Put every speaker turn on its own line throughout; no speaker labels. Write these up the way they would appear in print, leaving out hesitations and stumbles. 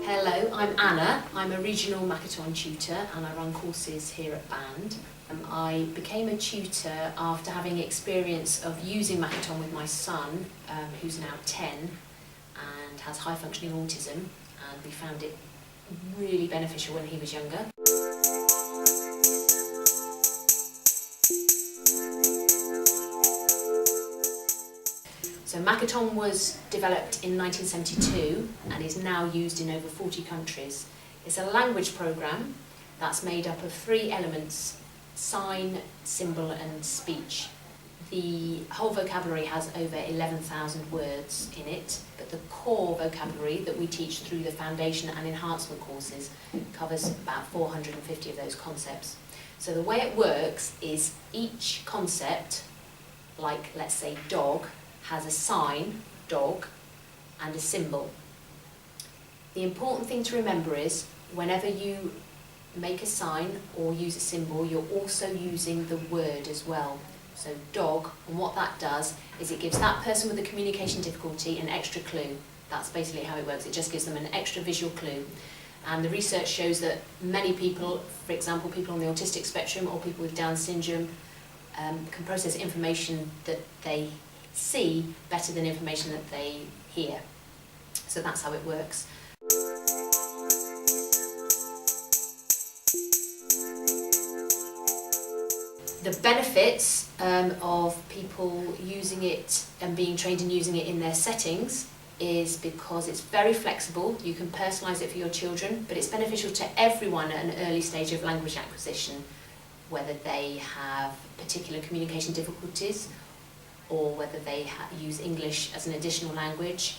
Hello, I'm Anna. I'm a regional Makaton tutor and I run courses here at BAND. I became a tutor after having experience of using Makaton with my son, who's now 10 and has high functioning autism, and we found it really beneficial when he was younger. So Makaton was developed in 1972 and is now used in over 40 countries. It's a language programme that's made up of 3 elements: sign, symbol and speech. The whole vocabulary has over 11,000 words in it, but the core vocabulary that we teach through the foundation and enhancement courses covers about 450 of those concepts. So the way it works is each concept, like let's say dog, has a sign, dog, and a symbol. The important thing to remember is whenever you make a sign or use a symbol, you're also using the word as well. So dog, and what that does is it gives that person with a communication difficulty an extra clue. That's basically how it works. It just gives them an extra visual clue. And the research shows that many people, for example, people on the autistic spectrum or people with Down syndrome, can process information that they see better than information that they hear. So that's how it works. The benefits of people using it and being trained in using it in their settings is because it's very flexible. You can personalise it for your children, but it's beneficial to everyone at an early stage of language acquisition, whether they have particular communication difficulties or whether they use English as an additional language,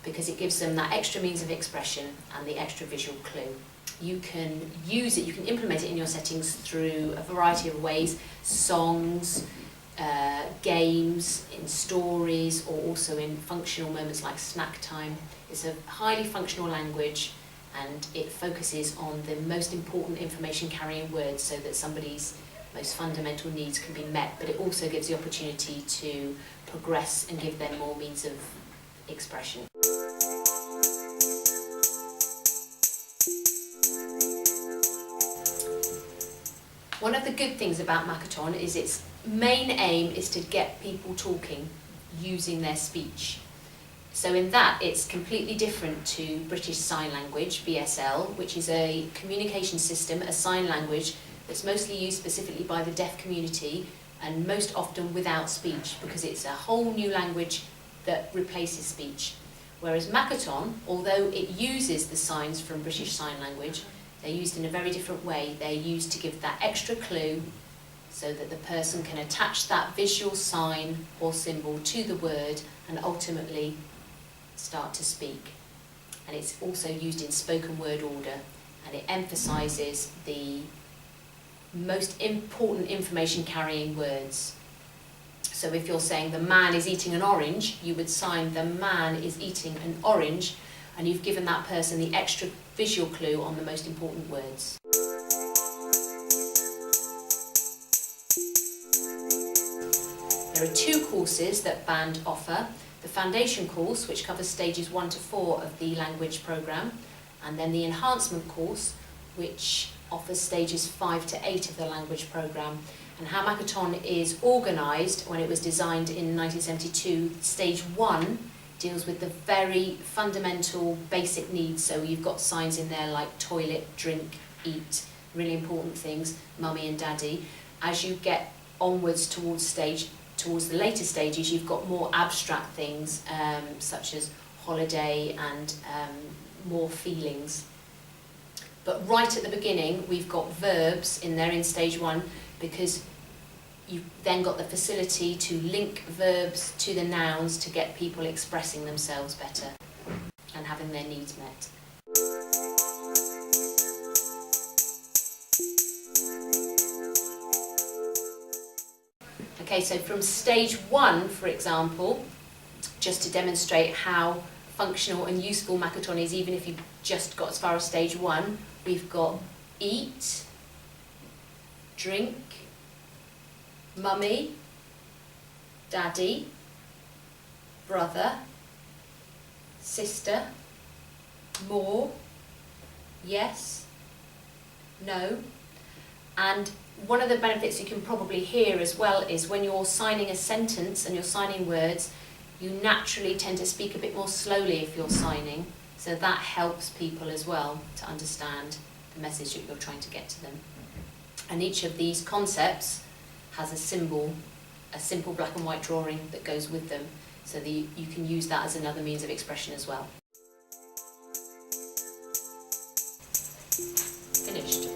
because it gives them that extra means of expression and the extra visual clue. You can use it, you can implement it in your settings through a variety of ways: songs, games, in stories, or also in functional moments like snack time. It's a highly functional language and it focuses on the most important information carrying words so that somebody's most fundamental needs can be met, but it also gives the opportunity to progress and give them more means of expression. One of the good things about Makaton is its main aim is to get people talking using their speech. So in that, it's completely different to British Sign Language, BSL, which is a communication system, a sign language that's mostly used specifically by the deaf community and most often without speech, because it's a whole new language that replaces speech. Whereas Makaton, although it uses the signs from British Sign Language, they're used in a very different way. They're used to give that extra clue so that the person can attach that visual sign or symbol to the word and ultimately start to speak. And it's also used in spoken word order, and it emphasises the most important information carrying words. So if you're saying the man is eating an orange, you would sign the man is eating an orange, and you've given that person the extra visual clue on the most important words. There are 2 courses that BAND offer: the foundation course, which covers stages 1 to 4 of the language programme, and then the enhancement course, which offers stages 5 to 8 of the language programme. And how Makaton is organised when it was designed in 1972, stage 1 deals with the very fundamental basic needs. So you've got signs in there like toilet, drink, eat, really important things, mummy and daddy. As you get onwards towards the later stages, you've got more abstract things such as holiday and more feelings. But right at the beginning, we've got verbs in there in stage 1, because you've then got the facility to link verbs to the nouns to get people expressing themselves better and having their needs met. Okay, so from stage 1, for example, just to demonstrate how functional and useful Makaton is, even if you've just got as far as stage 1, we've got eat, drink, mummy, daddy, brother, sister, more, yes, no. And one of the benefits you can probably hear as well is when you're signing a sentence and you're signing words, you naturally tend to speak a bit more slowly if you're signing, so that helps people as well to understand the message that you're trying to get to them. And each of these concepts has a symbol, a simple black and white drawing that goes with them, so that you can use that as another means of expression as well. Finished.